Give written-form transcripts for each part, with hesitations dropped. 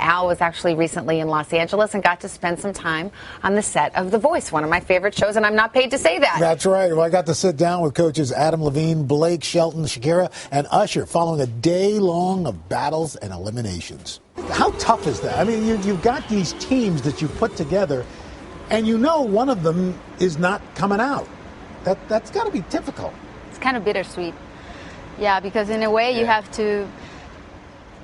Al was actually recently in Los Angeles and got to spend some time on the set of The Voice, one of my favorite shows, and I'm not paid to say that. That's right. Well, I got to sit down with coaches Adam Levine, Blake Shelton, Shakira, and Usher following a day long of battles and eliminations. How tough is that? I mean, you've got these teams that you've put together, and you know one of them is not coming out. That's got to be difficult. It's kind of bittersweet. Yeah, because in a way you have the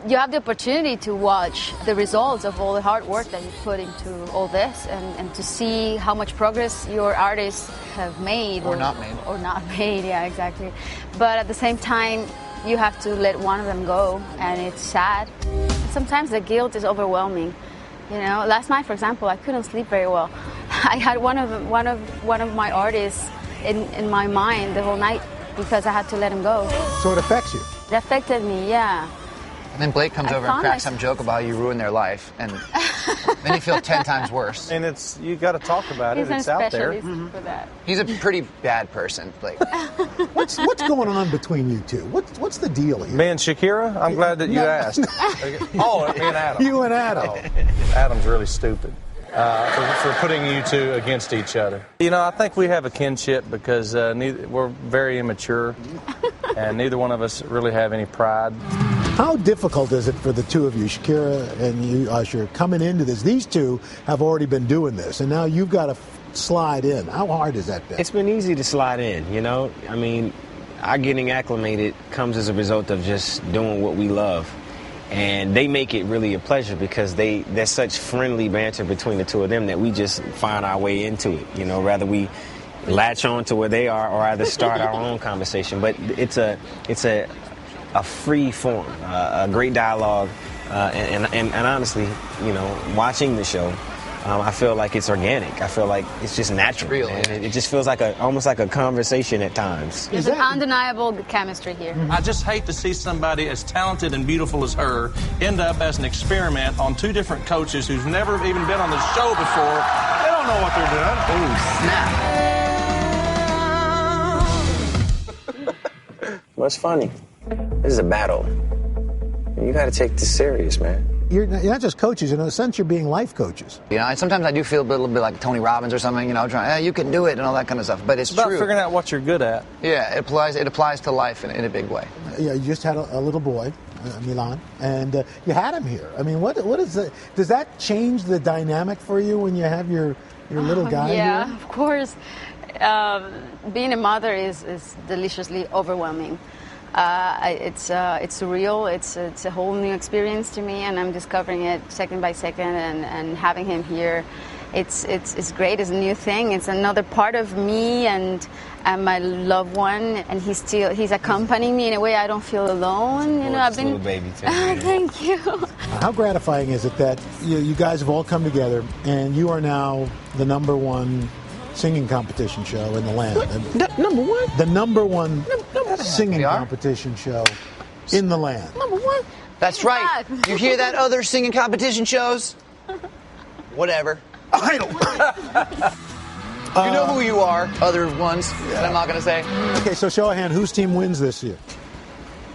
opportunity to watch the results of all the hard work that you put into all this and to see how much progress your artists have made. Or not made. Or not made, yeah, exactly. But at the same time, you have to let one of them go, and it's sad. Sometimes the guilt is overwhelming. You know, last night, for example, I couldn't sleep very well. I had one of my artists in my mind the whole night because I had to let him go. So it affects you? It affected me, yeah. And then Blake comes over and cracks some joke about how you ruined their life, and then you feel 10 times worse. And you got to talk about it. It's out there. For that. He's a pretty bad person, Blake. What's going on between you two? What's the deal here? Me and Shakira? I'm glad that you asked. Oh, me and Adam. You and Adam. Oh, Adam's really stupid for putting you two against each other. You know, I think we have a kinship because we're very immature, and neither one of us really have any pride. How difficult is it for the two of you, Shakira and you, Usher, coming into this? These two have already been doing this, and now you've got to slide in. How hard has that been? It's been easy to slide in, you know? I mean, our getting acclimated comes as a result of just doing what we love. And they make it really a pleasure because there's such friendly banter between the two of them that we just find our way into it, you know, rather we latch on to where they are or either start our own conversation. But it's a free form, a great dialogue, and honestly, you know, watching the show, I feel like it's organic. I feel like it's just natural. Real, and it just feels like almost like a conversation at times. There's an undeniable chemistry here. I just hate to see somebody as talented and beautiful as her end up as an experiment on two different coaches who's never even been on the show before. They don't know what they're doing. Ooh, snap. What's funny? This is a battle. You got to take this serious, man. You're not just coaches. In a sense, you're being life coaches. You know, and sometimes I do feel a little bit like Tony Robbins or something, you know, trying, you can do it and all that kind of stuff. But it's about true. Figuring out what you're good at. Yeah, it applies to life in a big way. Yeah, you just had a little boy, Milan, and you had him here. I mean, what is it? Does that change the dynamic for you when you have your little guy yeah, here? Of course. Being a mother is deliciously overwhelming. It's surreal. It's a whole new experience to me, and I'm discovering it second by second. And having him here, it's great. It's a new thing. It's another part of me and my loved one. And he's accompanying me in a way I don't feel alone. You know, I've been little baby too. Thank you. How gratifying is it that you guys have all come together and you are now the #1 singing competition show in the land? Number one? The #1 singing competition show in the land. #1. That's right. You hear that, other singing competition shows? Whatever. Idol. You know who you are, other ones that I'm not going to say. Okay, so show of hand, whose team wins this year?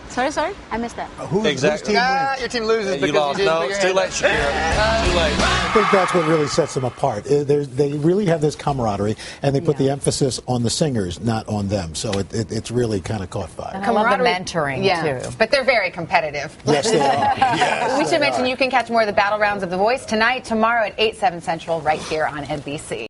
Sorry, I missed that. Whose team wins? Your team loses because You lost. you didn't No, put your it's too hand late, up. Shakira. Too late. I think that's what really sets them apart. They really have this camaraderie, and they put the emphasis on the singers, not on them. So it's really kind of caught fire. I love the mentoring, too. But they're very competitive. Yes, they are. Yes, We should mention you can catch more of the battle rounds of The Voice tonight, tomorrow at 8, 7 Central, right here on NBC.